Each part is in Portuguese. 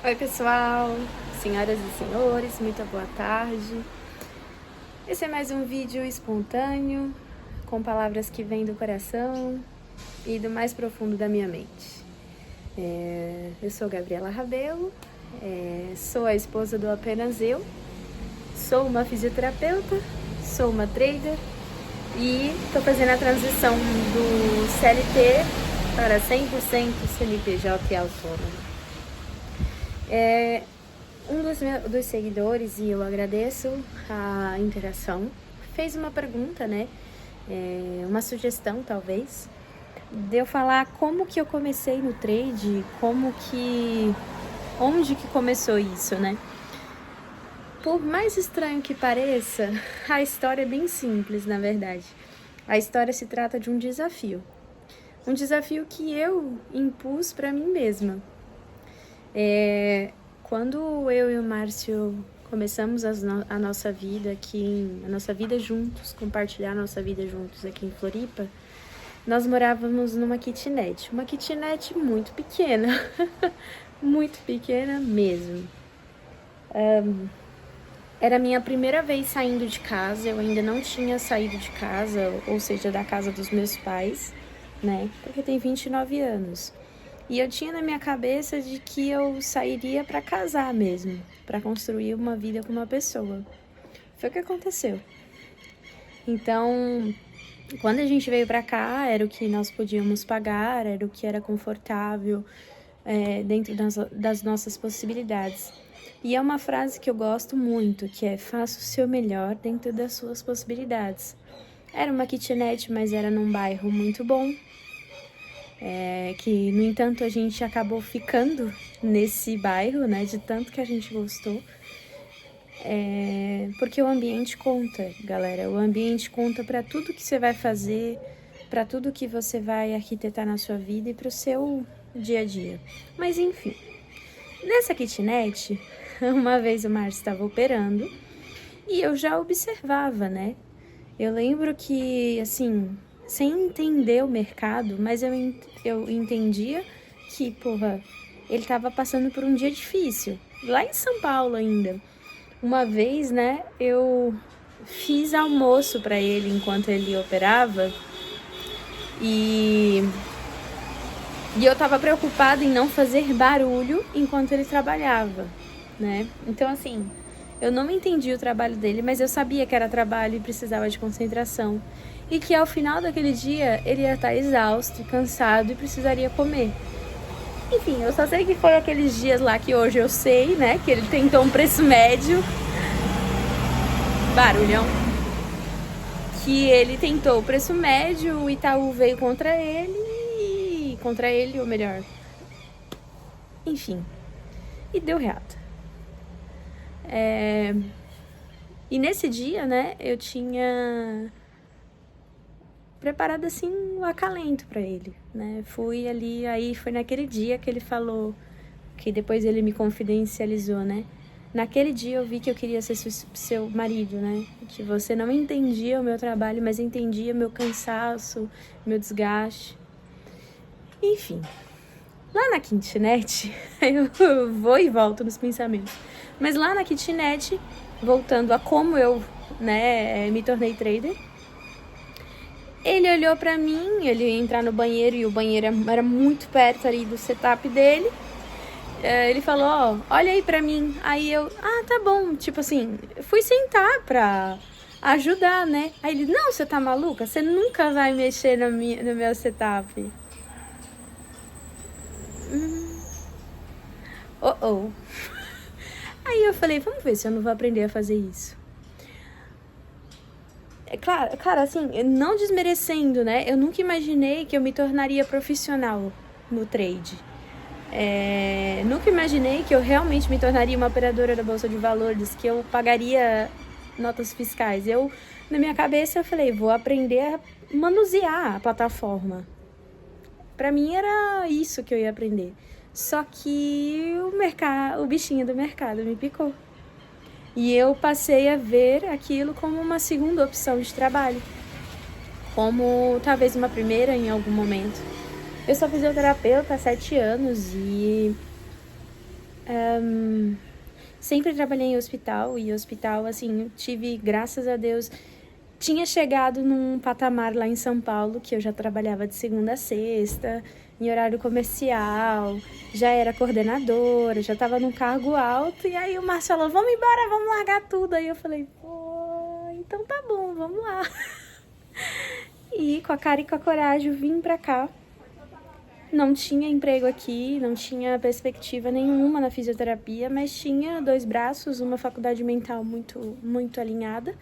Oi pessoal, senhoras e senhores, muito boa tarde. Esse é mais um vídeo espontâneo, com palavras que vêm do coração e do mais profundo da minha mente. Eu sou Gabriela Rabelo, sou a esposa do Apenas Eu, sou uma fisioterapeuta, sou uma trader e estou fazendo a transição do CLT para 100% CNPJ e autônomo. Um dos seguidores, e eu agradeço a interação, fez uma pergunta, né? Uma sugestão, talvez, de eu falar como que eu comecei no trade, onde que começou isso, né? Por mais estranho que pareça, a história é bem simples, na verdade. A história se trata de um desafio. Um desafio que eu impus para mim mesma. Quando eu e o Márcio começamos a nossa vida juntos, compartilhar a nossa vida juntos aqui em Floripa, nós morávamos numa kitnet. Uma kitnet muito pequena, muito pequena mesmo. Era a minha primeira vez saindo de casa, eu ainda não tinha saído de casa, ou seja, da casa dos meus pais, né? Porque eu tenho 29 anos. E eu tinha na minha cabeça de que eu sairia para casar mesmo, para construir uma vida com uma pessoa. Foi o que aconteceu. Então, quando a gente veio para cá, era o que nós podíamos pagar, era o que era confortável dentro das nossas possibilidades. E é uma frase que eu gosto muito, que é: faça o seu melhor dentro das suas possibilidades. Era uma kitnet, mas era num bairro muito bom. Que, no entanto, a gente acabou ficando nesse bairro, né, de tanto que a gente gostou, porque o ambiente conta, galera, o ambiente conta para tudo que você vai fazer, para tudo que você vai arquitetar na sua vida e para o seu dia a dia. Mas, enfim, nessa kitnet, uma vez o Márcio estava operando e eu já observava, né, eu lembro que, assim, sem entender o mercado, mas eu entendia que, ele estava passando por um dia difícil, lá em São Paulo ainda. Uma vez, né, eu fiz almoço para ele enquanto ele operava e eu estava preocupada em não fazer barulho enquanto ele trabalhava, né? Então, assim, eu não entendi o trabalho dele, mas eu sabia que era trabalho e precisava de concentração. E que ao final daquele dia ele ia estar exausto, cansado e precisaria comer. Enfim, eu só sei que foi aqueles dias lá que hoje eu sei, né? Que ele tentou um preço médio. Barulhão. Que ele tentou o preço médio, o Itaú veio contra ele, ou melhor. Enfim. E deu reato. E nesse dia, né, eu tinha preparado assim um acalento para ele, né? Fui ali, aí foi naquele dia que ele falou, que depois ele me confidencializou, né? Naquele dia eu vi que eu queria ser seu marido, né? Que você não entendia o meu trabalho, mas entendia meu cansaço, meu desgaste. Enfim, lá na kitnet, eu vou e volto nos pensamentos, mas lá na kitnet, voltando a como eu, né, me tornei trader, ele olhou pra mim, ele ia entrar no banheiro e o banheiro era muito perto ali do setup dele. Ele falou, ó, olha aí pra mim. Aí eu, tá bom. Tipo assim, fui sentar pra ajudar, né? Aí ele, não, você tá maluca? Você nunca vai mexer no meu setup. Oh. Aí eu falei, vamos ver se eu não vou aprender a fazer isso. Claro, cara, assim, não desmerecendo, né? Eu nunca imaginei que eu me tornaria profissional no trade. Nunca imaginei que eu realmente me tornaria uma operadora da Bolsa de Valores, que eu pagaria notas fiscais. Na minha cabeça, eu falei, vou aprender a manusear a plataforma. Pra mim era isso que eu ia aprender. Só que o bichinho do mercado me picou. E eu passei a ver aquilo como uma segunda opção de trabalho. Como talvez uma primeira em algum momento. Eu sou fisioterapeuta há 7 anos e Sempre trabalhei em hospital, e hospital, assim, eu tive, graças a Deus, tinha chegado num patamar lá em São Paulo, que eu já trabalhava de segunda a sexta, em horário comercial, já era coordenadora, já estava num cargo alto, e aí o Márcio falou, vamos embora, vamos largar tudo. Aí eu falei, pô, então tá bom, vamos lá. E com a cara e com a coragem vim pra cá. Não tinha emprego aqui, não tinha perspectiva nenhuma na fisioterapia, mas tinha 2 braços, uma faculdade mental muito alinhada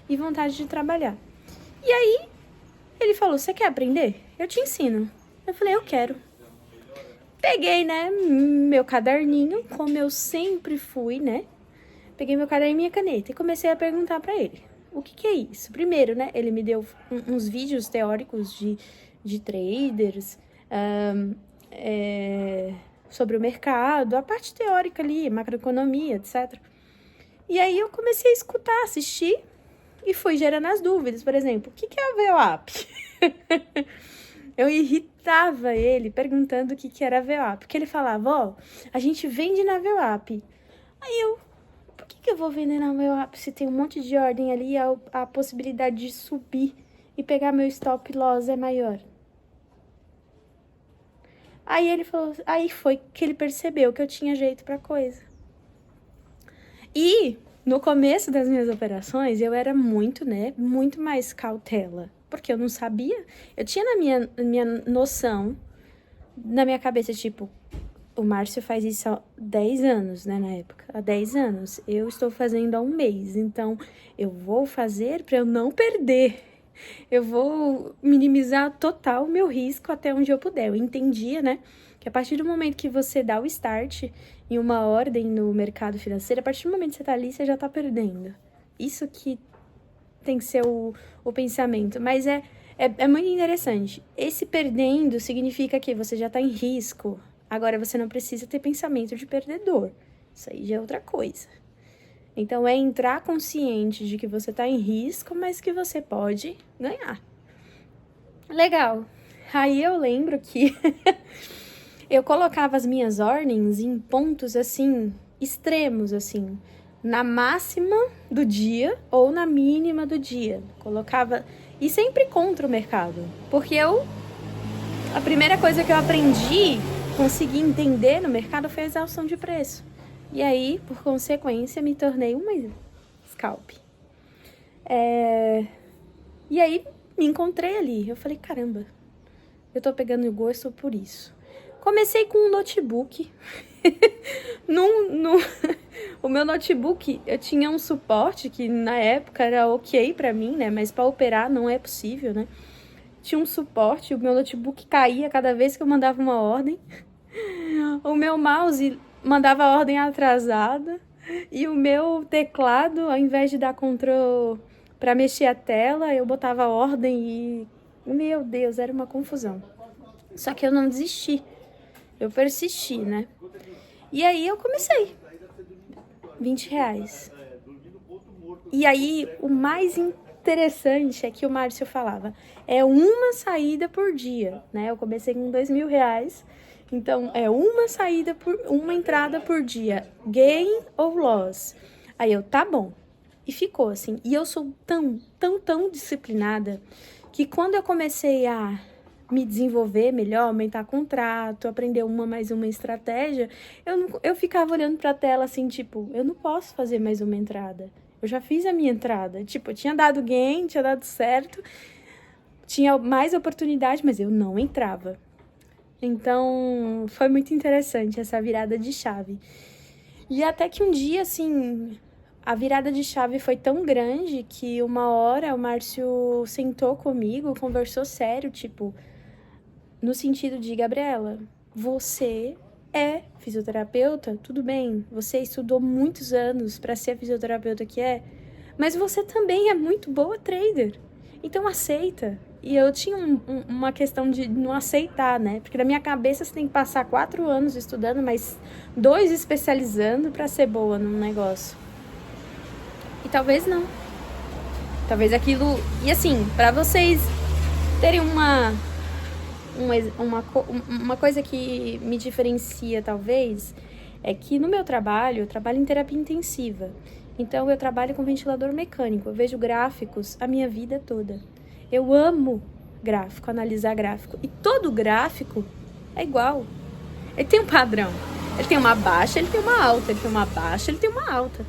e vontade de trabalhar. E aí, ele falou, você quer aprender? Eu te ensino. Eu falei, eu quero. Peguei, né, meu caderninho, como eu sempre fui, né? Peguei meu caderno e minha caneta e comecei a perguntar pra ele. O que é isso? Primeiro, né, ele me deu uns vídeos teóricos de traders, sobre o mercado, a parte teórica ali, macroeconomia, etc. E aí eu comecei a escutar, assistir e fui gerando as dúvidas. Por exemplo, o que é a VWAP? Eu irritava ele perguntando o que era a VWAP, porque ele falava, ó, a gente vende na VWAP. Aí eu, por que eu vou vender na VWAP se tem um monte de ordem ali e a possibilidade de subir e pegar meu stop loss é maior? Aí ele falou, aí foi que ele percebeu que eu tinha jeito pra coisa. E no começo das minhas operações, eu era muito mais cautela, porque eu não sabia. Eu tinha na minha noção, na minha cabeça, tipo, o Márcio faz isso há 10 anos, né, na época. Há 10 anos. Eu estou fazendo há um mês, então eu vou fazer pra eu não perder. Eu vou minimizar total o meu risco até onde eu puder. Eu entendia, né, que a partir do momento que você dá o start em uma ordem no mercado financeiro, a partir do momento que você tá ali, você já tá perdendo. Isso que tem que ser o pensamento. Mas é muito interessante. Esse perdendo significa que você já tá em risco. Agora, você não precisa ter pensamento de perdedor. Isso aí já é outra coisa. Então, é entrar consciente de que você tá em risco, mas que você pode ganhar. Legal. Aí eu lembro que eu colocava as minhas ordens em pontos, assim, extremos, assim. Na máxima do dia ou na mínima do dia. Colocava... E sempre contra o mercado. Porque a primeira coisa que eu aprendi, consegui entender no mercado foi a exaustão de preço. E aí, por consequência, me tornei uma scalp. E aí, me encontrei ali. Eu falei, caramba, eu tô pegando gosto por isso. Comecei com um notebook. O meu notebook, eu tinha um suporte que na época era ok pra mim, né? Mas pra operar não é possível, né? Tinha um suporte, o meu notebook caía cada vez que eu mandava uma ordem. O meu mouse mandava a ordem atrasada. E o meu teclado, ao invés de dar control pra mexer a tela, eu botava a ordem e... Meu Deus, era uma confusão. Só que eu não desisti. Eu persisti, né? E aí eu comecei. R$20. E aí, o mais interessante é que o Márcio falava, é uma saída por dia, né? Eu comecei com R$2.000, então é uma entrada por dia, gain ou loss. Aí eu, tá bom. E ficou assim. E eu sou tão disciplinada que quando eu comecei a me desenvolver melhor, aumentar contrato, aprender mais uma estratégia, eu ficava olhando pra tela assim, tipo, eu não posso fazer mais uma entrada. Eu já fiz a minha entrada. Tipo, eu tinha dado gain, tinha dado certo, tinha mais oportunidade, mas eu não entrava. Então, foi muito interessante essa virada de chave. E até que um dia, assim, a virada de chave foi tão grande que uma hora o Márcio sentou comigo, conversou sério, tipo, no sentido de, Gabriela, você é fisioterapeuta, tudo bem, você estudou muitos anos para ser a fisioterapeuta que é, mas você também é muito boa trader, então aceita. E eu tinha uma questão de não aceitar, né? Porque na minha cabeça você tem que passar 4 anos estudando, mas 2 especializando para ser boa num negócio. E talvez não. Talvez aquilo... E assim, para vocês terem uma coisa que me diferencia, talvez, É que no meu trabalho, eu trabalho em terapia intensiva. Então, eu trabalho com ventilador mecânico. Eu vejo gráficos a minha vida toda. Eu amo gráfico, analisar gráfico. E todo gráfico é igual. Ele tem um padrão. Ele tem uma baixa, ele tem uma alta. Ele tem uma baixa, ele tem uma alta.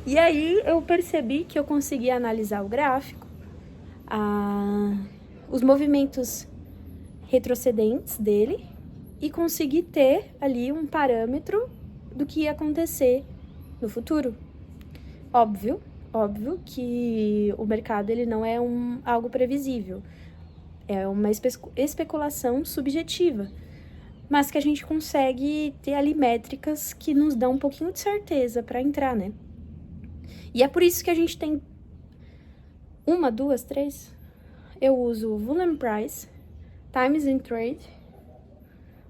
E aí, eu percebi que eu conseguia analisar o gráfico, os movimentos retrocedentes dele e conseguir ter ali um parâmetro do que ia acontecer no futuro. Óbvio que o mercado ele não é algo previsível, é uma especulação subjetiva, mas que a gente consegue ter ali métricas que nos dão um pouquinho de certeza para entrar, né? E é por isso que a gente tem 1, 2, 3. Eu uso Volume Price, Times in Trade,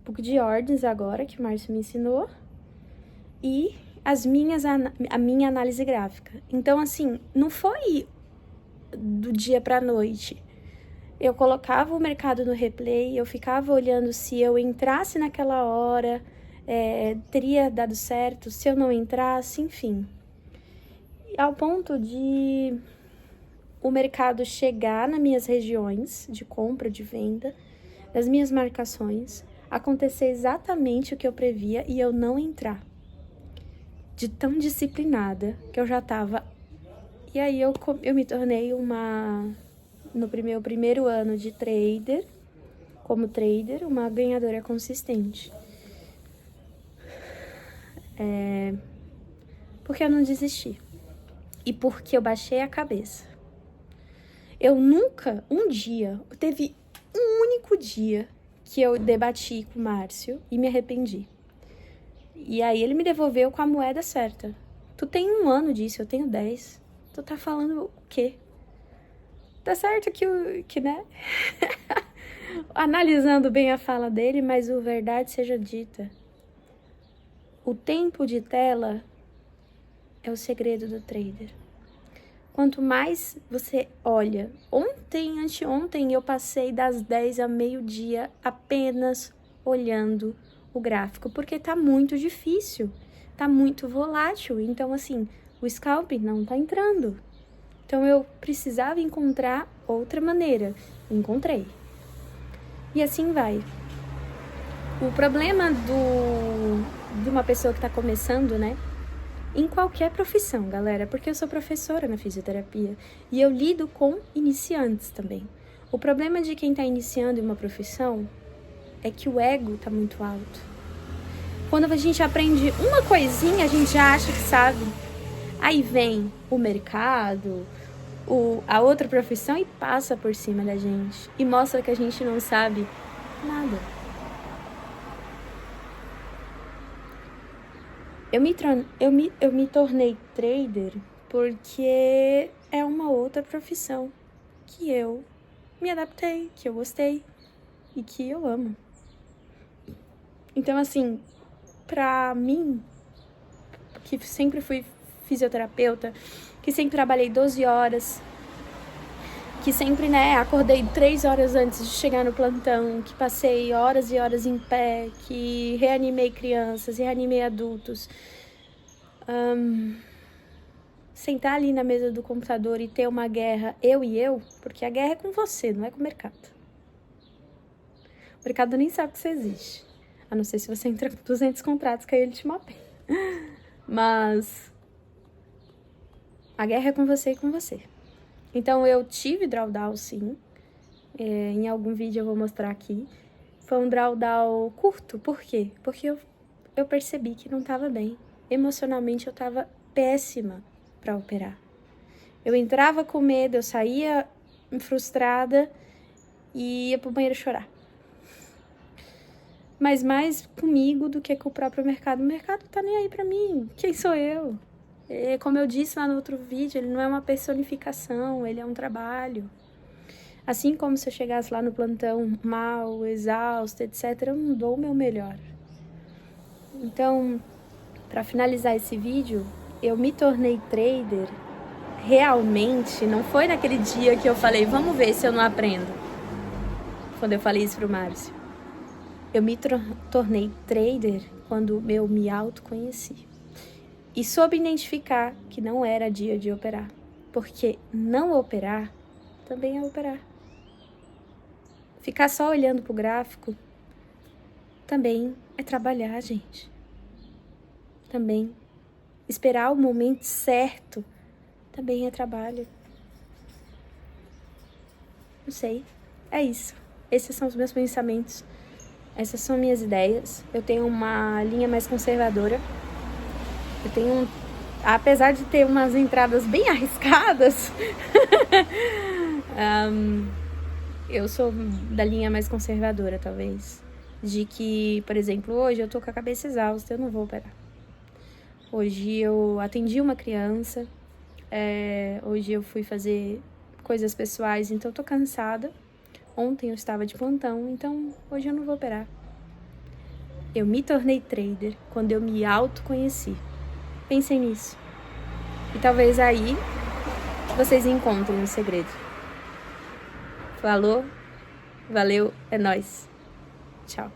um pouco de ordens agora, que o Márcio me ensinou, e a minha análise gráfica. Então, assim, não foi do dia pra noite. Eu colocava o mercado no replay, eu ficava olhando se eu entrasse naquela hora, teria dado certo, se eu não entrasse, enfim. Ao ponto de o mercado chegar nas minhas regiões de compra, de venda, das minhas marcações, acontecer exatamente o que eu previa e eu não entrar. De tão disciplinada que eu já estava. E aí eu me tornei no meu primeiro ano de trader, como trader, uma ganhadora consistente. Porque eu não desisti. E porque eu baixei a cabeça. Eu nunca, teve um único dia que eu debati com o Márcio e me arrependi. E aí ele me devolveu com a moeda certa. Tu tem 1 ano disso, eu tenho 10. Tu tá falando o quê? Tá certo que né? Analisando bem a fala dele, mas o verdade seja dita. O tempo de tela é o segredo do trader. Quanto mais você olha, anteontem eu passei das 10 ao meio-dia apenas olhando o gráfico, porque tá muito difícil, tá muito volátil, então assim, o scalp não tá entrando. Então eu precisava encontrar outra maneira, encontrei. E assim vai. O problema de uma pessoa que tá começando, né? Em qualquer profissão, galera, porque eu sou professora na fisioterapia e eu lido com iniciantes também. O problema de quem está iniciando em uma profissão é que o ego tá muito alto. Quando a gente aprende uma coisinha, a gente já acha que sabe. Aí vem o mercado, a outra profissão e passa por cima da gente e mostra que a gente não sabe nada. Eu me tornei trader porque é uma outra profissão que eu me adaptei, que eu gostei e que eu amo. Então, assim, pra mim, que sempre fui fisioterapeuta, que sempre trabalhei 12 horas, que sempre, né, acordei 3 horas antes de chegar no plantão, que passei horas e horas em pé, que reanimei crianças, reanimei adultos. Sentar ali na mesa do computador e ter uma guerra, eu e eu, porque a guerra é com você, não é com o mercado. O mercado nem sabe que você existe, a não ser se você entra com 200 contratos que aí ele te mapeia. Mas a guerra é com você e com você. Então, eu tive drawdown, sim. Em algum vídeo eu vou mostrar aqui. Foi um drawdown curto. Por quê? Porque eu percebi que não estava bem. Emocionalmente, eu estava péssima para operar. Eu entrava com medo, eu saía frustrada e ia pro banheiro chorar. Mas mais comigo do que com o próprio mercado. O mercado tá nem aí pra mim. Quem sou eu? Como eu disse lá no outro vídeo, ele não é uma personificação, ele é um trabalho. Assim como se eu chegasse lá no plantão mal, exausta, etc., eu não dou o meu melhor. Então, para finalizar esse vídeo, eu me tornei trader realmente, não foi naquele dia que eu falei, vamos ver se eu não aprendo. Quando eu falei isso pro Márcio. Eu me tornei trader quando eu me autoconheci. E soube identificar que não era dia de operar. Porque não operar também é operar. Ficar só olhando pro gráfico também é trabalhar, gente. Também. Esperar o momento certo também é trabalho. Não sei. É isso. Esses são os meus pensamentos. Essas são minhas ideias. Eu tenho uma linha mais conservadora. Eu tenho, apesar de ter umas entradas bem arriscadas, eu sou da linha mais conservadora, talvez. De que, por exemplo, hoje eu tô com a cabeça exausta, eu não vou operar. Hoje eu atendi uma criança, hoje eu fui fazer coisas pessoais, então eu tô cansada. Ontem eu estava de plantão, então hoje eu não vou operar. Eu me tornei trader quando eu me autoconheci. Pensem nisso. E talvez aí vocês encontrem o segredo. Falou, valeu, é nóis. Tchau.